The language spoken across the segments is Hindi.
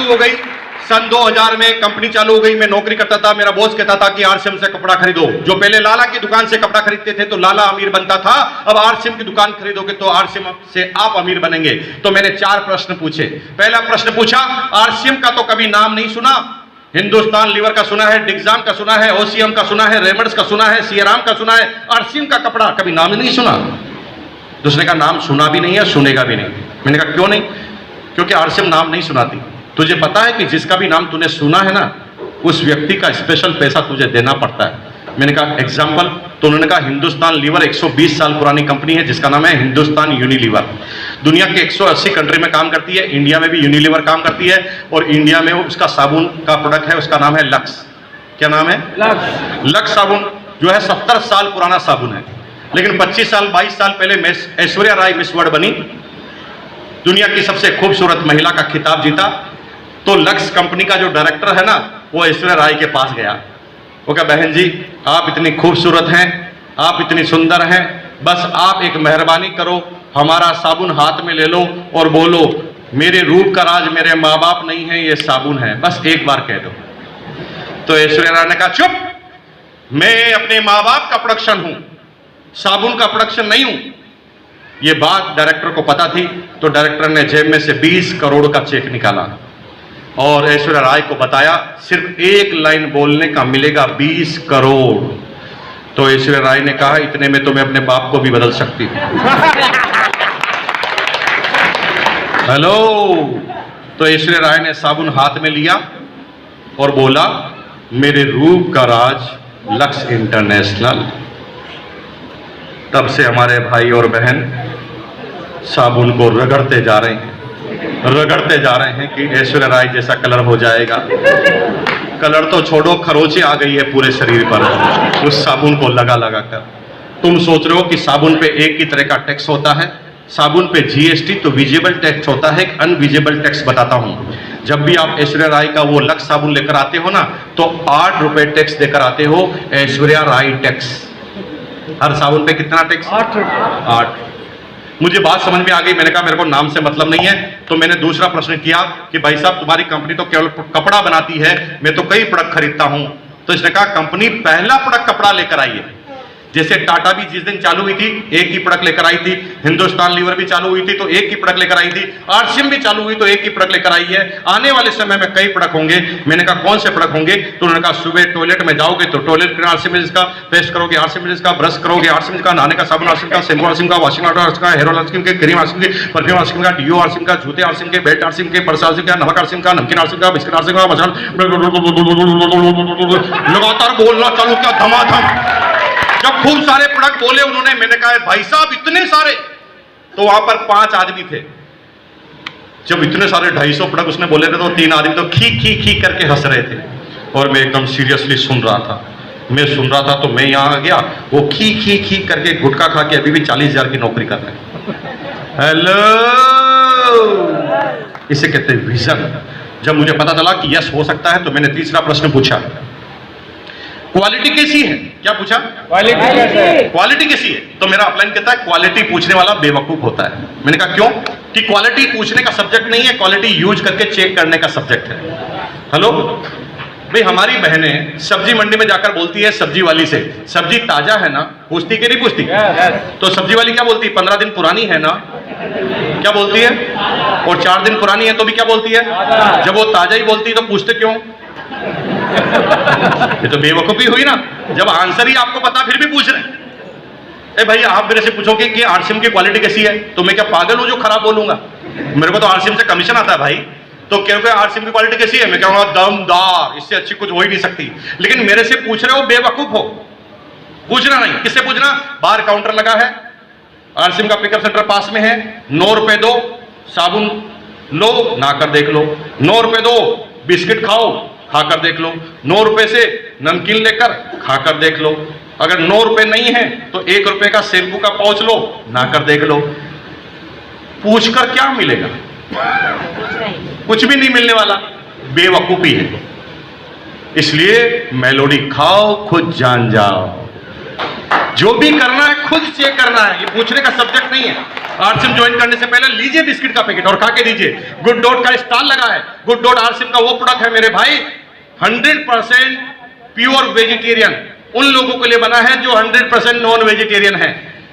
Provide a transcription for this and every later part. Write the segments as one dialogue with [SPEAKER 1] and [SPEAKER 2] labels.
[SPEAKER 1] चालू हो गई सन 2000 में, कंपनी चालू हो गई। मैं नौकरी करता था, मेरा बॉस कहता था कि आरसीएम से कपड़ा खरीदो। जो पहले लाला की दुकान से कपड़ा खरीदते थे तो लाला अमीर बनता था, अब आरसीएम की दुकान खरीदोगे तो आरसीएम से आप अमीर बनेंगे। तो मैंने 4 प्रश्न पूछे। पहला प्रश्न पूछा, आरसीएम का तो कभी नाम नहीं सुना, हिंदुस्तान लीवर का सुना है, डिग्जाम का सुना है, ओसीएम का सुना है, रेमंड्स का सुना है, सियाराम का सुना है, आरसीएम का कपड़ा कभी नाम ही नहीं सुना। दूसरे का नाम सुना भी नहीं है, सुनेगा भी नहीं। मैंने कहा क्यों नहीं? क्योंकि आरसीएम नाम नहीं सुनाती। तुझे पता है कि जिसका भी नाम तूने सुना है ना, उस व्यक्ति का स्पेशल पैसा तुझे देना पड़ता है। मैंने कहा एग्जाम्पल? तो उन्होंने कहा हिंदुस्तान लीवर 120 साल पुरानी कंपनी है जिसका नाम है हिंदुस्तान यूनिलीवर। दुनिया के 180 कंट्री में काम करती है, इंडिया में भी यूनिलीवर काम करती है, और इंडिया में उसका साबुन का प्रोडक्ट है, उसका नाम है लक्स। क्या नाम है? लक्स साबुन, जो है 70 साल पुराना साबुन है। लेकिन 25 साल 22 साल पहले ऐश्वर्या राय मिस वर्ल्ड बनी, दुनिया की सबसे खूबसूरत महिला का खिताब जीता। तो लक्स कंपनी का जो डायरेक्टर है ना, वो ऐश्वर्या राय के पास गया। वो कहा बहन जी, आप इतनी खूबसूरत हैं, आप इतनी सुंदर हैं, बस आप एक मेहरबानी करो, हमारा साबुन हाथ में ले लो और बोलो मेरे रूप का राज मेरे माँ बाप नहीं है, ये साबुन है, बस एक बार कह दो। तो ऐश्वर्या राय ने कहा चुप, मैं अपने माँ बाप का प्रोडक्शन हूं, साबुन का प्रोडक्शन नहीं हूं। ये बात डायरेक्टर को पता थी, तो डायरेक्टर ने जेब में से 20 करोड़ का चेक निकाला और ऐश्वर्या राय को बताया सिर्फ एक लाइन बोलने का मिलेगा 20 करोड़। तो ऐश्वर्या राय ने कहा इतने में तो मैं अपने बाप को भी बदल सकती हूं। हेलो। तो ऐश्वर्या राय ने साबुन हाथ में लिया और बोला मेरे रूप का राज लक्स इंटरनेशनल। तब से हमारे भाई और बहन साबुन को रगड़ते जा रहे हैं कि ऐश्वर्या राय जैसा कलर हो जाएगा। कलर तो छोड़ो, खरोंचे आ गई है पूरे शरीर पर उस साबुन को लगा कर। तुम सोच रहे हो कि साबुन पे एक ही तरह का टैक्स होता है? साबुन पे जीएसटी तो विजिबल टैक्स होता है, एक अनविजिबल टैक्स बताता हूं। जब भी आप ऐश्वर्या राय का वो लक्स साबुन लेकर आते हो ना, तो 8 रुपए टैक्स देकर आते हो, ऐश्वर्या राय टैक्स। हर साबुन पे कितना टैक्स? 8। मुझे बात समझ में आ गई। मैंने कहा मेरे को नाम से मतलब नहीं है। तो मैंने दूसरा प्रश्न किया कि भाई साहब तुम्हारी कंपनी तो केवल कपड़ा बनाती है, मैं तो कई प्रोडक्ट खरीदता हूं। तो इसने कहा कंपनी पहला प्रोडक्ट कपड़ा लेकर आई है। जैसे टाटा भी जिस दिन चालू हुई थी एक ही प्रोडक्ट लेकर आई थी, हिंदुस्तान लीवर भी चालू हुई थी तो एक ही प्रोडक्ट लेकर आई थी, आरसीएम भी चालू हुई तो एक ही प्रोडक्ट लेकर आई है। आने वाले समय में कई प्रोडक्ट होंगे। मैंने कहा कौन से प्रोडक्ट होंगे? तो उन्होंने कहा सुबह टॉयलेट में जाओगे तो टॉयलेट आरसीएम का, पेस्ट करोगे आरसीएम का, ब्रश करोगे आरसीएम का, नहाने का साबुन आरसीएम का, शैम्पू आरसीएम का, वॉशिंग पाउडर आरसीएम का, हेयर ऑयल आरसीएम के, क्रीम आरसीएम के, परफ्यूम आरसीएम का, डिओ आरसीएम का, जूते आरसीएम के, बेल्ट आरसीएम के, पर्स आरसीएम का, नमक आरसीएम का, नमकीन आरसीएम का, बिस्किट आरसीएम का, मसाला लगातार बोलना चालू किया धमाधम। जब खूब सारे प्रोडक्ट बोले उन्होंने, मैंने कहा भाई साहब इतने सारे? तो वहां पर 5 आदमी थे। जब इतने सारे 250 प्रोडक्ट उसने बोले थे तो 3 आदमी तो खी करके हंस रहे थे और मैं एकदम सीरियसली सुन रहा था। तो मैं यहां आ गया, वो खी करके गुटखा खा के अभी भी 40,000 की नौकरी कर रहे हैं। हेलो, इसे कहते हैं विजन। जब मुझे पता चला कि यस हो सकता है तो मैंने तीसरा प्रश्न पूछा, क्वालिटी कैसी है? क्या पूछा? क्वालिटी कैसी है? तो मेरा अपलाइन कहता है क्वालिटी पूछने वाला बेवकूफ होता है। मैंने कहा क्यों? कि क्वालिटी पूछने का सब्जेक्ट नहीं है, क्वालिटी यूज करके चेक करने का सब्जेक्ट है। हेलो भाई, हमारी बहनें सब्जी मंडी में जाकर बोलती है सब्जी वाली से, सब्जी ताजा है ना? पूछती कि नहीं पूछती? तो सब्जी वाली क्या बोलती है? 15 दिन पुरानी है ना? क्या बोलती है? और 4 दिन पुरानी है तो भी क्या बोलती है? जब वो ताजा ही बोलती है तो पूछते क्यों? ये तो बेवकूफी हुई ना। जब आंसर ही आपको पता फिर भी पूछ रहे हैं। ए भाई, आप मेरे से पूछोगे कि आरसीएम की क्वालिटी कैसी है, तो मैं क्या पागल हूं जो खराब बोलूंगा? मेरे को तो आरसीएम से कमीशन आता है भाई। तो क्योंकि आरसीएम की क्वालिटी कैसी है, मैं कहूंगा दमदार, इससे अच्छी कुछ हो ही नहीं सकती। लेकिन मेरे से पूछ रहे हो, बेवकूफ हो। पूछना नहीं। किससे पूछना? बाहर काउंटर लगा है, आरसीएम का पिकअप सेंटर पास में है, 9 रुपए दो, साबुन लो, नहाकर देख लो। 9 रुपए दो, बिस्किट खाओ, खाकर देख लो। 9 रुपए से नमकीन लेकर खाकर देख लो। अगर 9 रुपए नहीं है तो 1 रुपए का शैम्पू का पाउच लो, नहाकर देख लो। पूछकर क्या मिलेगा? कुछ भी नहीं मिलने वाला, बेवकूफी है। इसलिए मेलोडी खाओ, खुद जान जाओ। जो भी करना है खुद चेक करना है, ये पूछने का सब्जेक्ट नहीं है। आरसीएम ज्वाइन करने से पहले लीजिए बिस्किट का पैकेट और खा के दीजिए। गुड डॉट का स्टॉल लगा है। गुड डॉट आरसीएम का वो प्रोडक्ट है मेरे भाई 100% प्योर वेजिटेरियन, उन लोगों के लिए बना है जो 100% नॉन वेजिटेरियन है।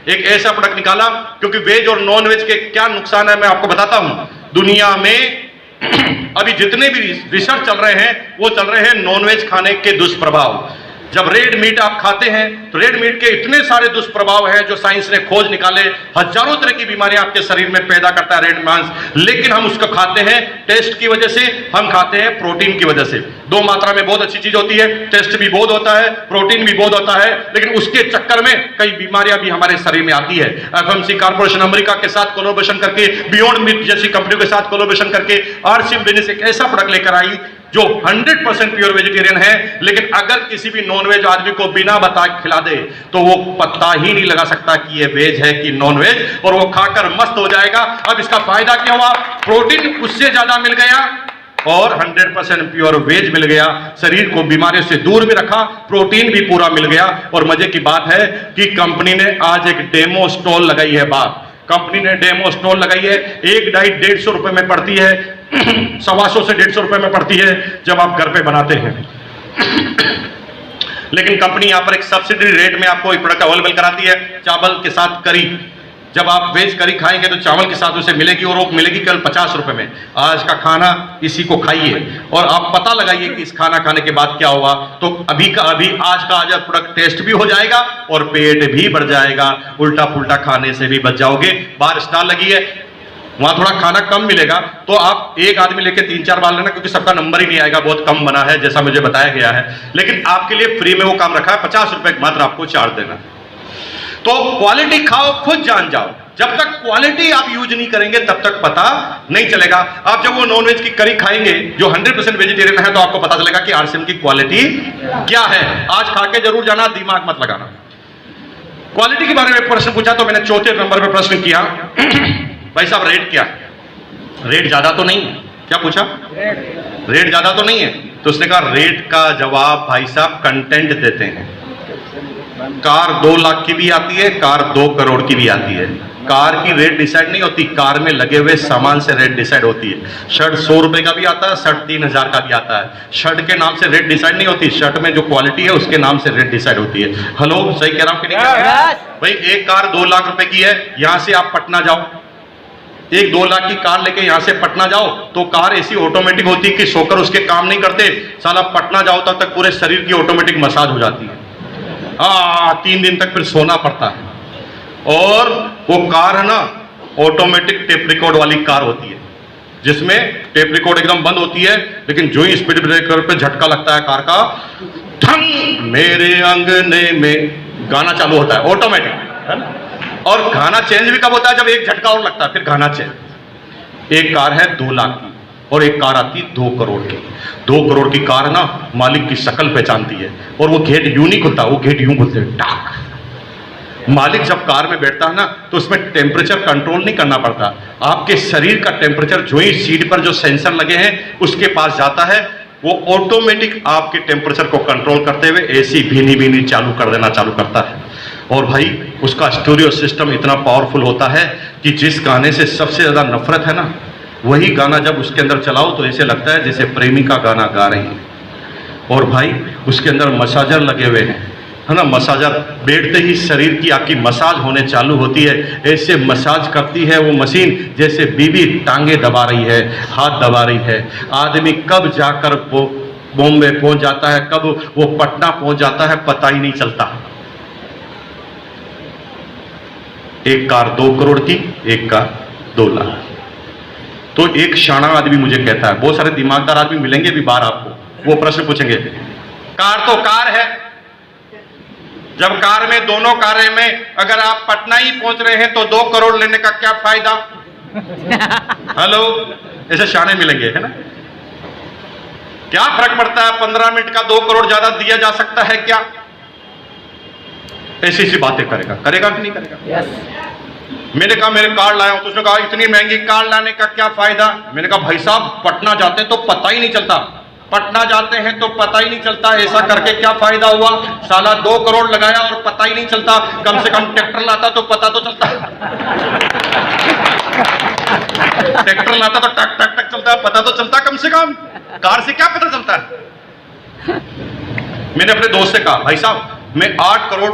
[SPEAKER 1] एक ऐसा प्रोडक्ट निकाला, क्योंकि वेज और नॉन वेज के क्या नुकसान है मैं आपको बताता हूं। दुनिया में अभी जितने भी रिसर्च चल रहे हैं वो चल रहे हैं नॉन वेज खाने के दुष्प्रभाव। जब रेड मीट आप खाते हैं तो रेड मीट के इतने सारे दुष्प्रभाव हैं जो साइंस ने खोज निकाले। हजारों तरह की बीमारियां आपके शरीर में पैदा करता है रेड मांस, लेकिन हम उसको खाते हैं टेस्ट की वजह से, हम खाते हैं प्रोटीन की वजह से। दो मात्रा में बहुत अच्छी चीज होती है, टेस्ट भी बहुत होता है, प्रोटीन भी बहुत होता है, लेकिन उसके चक्कर में कई बीमारियां भी हमारे शरीर में आती है। एफएमसी कॉर्पोरेशन अमेरिका के साथ कोलैबोरेशन करके, बियॉन्ड मीट जैसी कंपनियों के साथ कोलैबोरेशन करके आरसीएम बिजनेस एक ऐसा प्रोडक्ट लेकर आई जो 100% प्योर वेजिटेरियन है, लेकिन अगर किसी भी नॉनवेज आदमी को बिना बताए खिला दे तो वो पता ही नहीं लगा सकता कि ये वेज है कि नॉन वेज, और वो खाकर मस्त हो जाएगा। अब इसका फायदा क्या हुआ? प्रोटीन उससे ज्यादा मिल गया और 100% प्योर वेज मिल गया, शरीर को बीमारियों से दूर भी रखा, प्रोटीन भी पूरा मिल गया। और मजे की बात है कि कंपनी ने आज एक डेमो स्टॉल लगाई है। कंपनी ने डेमो स्टॉल लगाई है। एक डाइट 150 रुपए में पड़ती है, 125 से 150 रुपए में पड़ती है जब आप घर पे बनाते हैं। लेकिन कंपनी यहां पर एक सब्सिडी रेट में आपको एक प्रोडक्ट अवेलेबल कराती है, चावल के साथ करी। जब आप वेज करी खाएंगे तो चावल के साथ उसे मिलेगी, और वो मिलेगी केवल 50 रुपए में। आज का खाना इसी को खाइए और आप पता लगाइए कि इस खाना खाने के बाद क्या हुआ। तो अभी का अभी आज का आज प्रोडक्ट टेस्ट भी हो जाएगा और पेट भी बढ़ जाएगा, उल्टा पुल्टा खाने से भी बच जाओगे। बाहर स्टॉल लगी है, वहां थोड़ा खाना कम मिलेगा, तो आप एक आदमी लेके 3-4 बार लेना, क्योंकि सबका नंबर ही नहीं आएगा, बहुत कम बना है जैसा मुझे बताया गया है। लेकिन आपके लिए फ्री में वो काम रखा है, 50 रुपए मात्र आपको चार्ज देना। तो क्वालिटी खाओ, खुद जान जाओ। जब तक क्वालिटी आप यूज नहीं करेंगे तब तक पता नहीं चलेगा। आप जब वो नॉनवेज की करी खाएंगे जो 100% वेजिटेरियन है, तो आपको पता चलेगा कि आरसीएम की क्वालिटी क्या है। आज खा के जरूर जाना, दिमाग मत लगाना। क्वालिटी के बारे में प्रश्न पूछा तो मैंने चौथे नंबर पर प्रश्न किया, भाई साहब रेट क्या है? रेट ज्यादा तो नहीं है? क्या पूछा? रेट ज्यादा तो नहीं है? तो उसने कहा रेट का जवाब भाई साहब कंटेंट देते हैं। कार 2 लाख की भी आती है, कार 2 करोड़ की भी आती है। कार की रेट डिसाइड नहीं होती, कार में लगे हुए सामान से रेट डिसाइड होती है। शर्ट 100 रुपए का भी आता है, शर्ट 3000 का भी आता है। शर्ट के नाम से रेट डिसाइड नहीं होती, शर्ट में जो क्वालिटी है उसके नाम से रेट डिसाइड होती है। हेलो, सही कह रहा हूं कि नहीं? भाई एक कार 2 लाख रुपए की है, यहां से आप पटना जाओ, एक 2 लाख की कार लेके यहां से पटना जाओ, तो कार ऐसी ऑटोमेटिक होती है कि सोकर उसके काम नहीं करते। साला पटना जाओ तब तक पूरे शरीर की ऑटोमेटिक मसाज हो जाती है। 3 दिन तक फिर सोना पड़ता है। और वो कार है ना, ऑटोमेटिक टेप रिकॉर्ड वाली कार होती है, जिसमें टेप रिकॉर्ड एकदम बंद होती है, लेकिन जो ही स्पीड ब्रेकर पे झटका लगता है कार का, ठंग मेरे अंगने में गाना चालू होता है ऑटोमेटिक, है ना। और गाना चेंज भी कब होता है? जब एक झटका और लगता है, फिर गाना चेंज। एक कार है 2 लाख की और एक कार आती 2 करोड़ की। 2 करोड़ की कार ना मालिक की शक्ल पहचानती है, और वो गेट यूं नहीं खुलता, वो गेट यूं खुलते हैं, टाक। मालिक जब कार में बैठता है ना, तो उसमें टेम्परेचर कंट्रोल नहीं करना पड़ता। आपके शरीर का टेम्परेचर जो ही सीट पर जो सेंसर लगे हैं उसके पास जाता है, वो ऑटोमेटिक आपके टेम्परेचर को कंट्रोल करते हुए एसी भीनी भीनी चालू कर देना चालू करता है। और भाई उसका स्टूडियो सिस्टम इतना पावरफुल होता है कि जिस गाने से सबसे ज्यादा नफरत है ना, वही गाना जब उसके अंदर चलाओ तो ऐसे लगता है जैसे प्रेमिका गाना गा रही है। और भाई उसके अंदर मसाजर लगे हुए हैं, है ना। मसाजर बैठते ही शरीर की आपकी मसाज होने चालू होती है। ऐसे मसाज करती है वो मशीन जैसे बीबी टांगे दबा रही है, हाथ दबा रही है। आदमी कब जाकर वो बॉम्बे पहुंच जाता है, कब वो पटना पहुंच जाता है, पता ही नहीं चलता। एक कार 2 करोड़ की, एक कार 2 लाख। तो एक शाना आदमी मुझे कहता है, बहुत सारे दिमागदार आदमी मिलेंगे भी बाहर आपको, वो प्रश्न पूछेंगे, कार तो कार है, जब कार में दोनों कारें में अगर आप पटना ही पहुंच रहे हैं तो 2 करोड़ लेने का क्या फायदा? हेलो, ऐसे शाने मिलेंगे, है ना। क्या फर्क पड़ता है? 15 मिनट का 2 करोड़ ज्यादा दिया जा सकता है क्या? ऐसी सी बातें करेगा, करेगा कि नहीं करेगा? मैंने कहा मेरे कार लाया हूं, तो उसने कहा इतनी महंगी कार लाने का क्या फायदा? मैंने कहा भाई साहब पटना जाते हैं तो पता ही नहीं चलता, पटना जाते हैं तो पता ही नहीं चलता, ऐसा करके क्या फायदा हुआ? साला 2 करोड़ लगाया और पता ही नहीं चलता। कम से कम ट्रैक्टर लाता तो पता तो चलता। ट्रैक्टर लाता तो टक टक टक चलता, पता तो चलता कम से कम। कार से क्या पता चलता है? मैंने अपने दोस्त से कहा, भाई साहब मैं 8 करोड़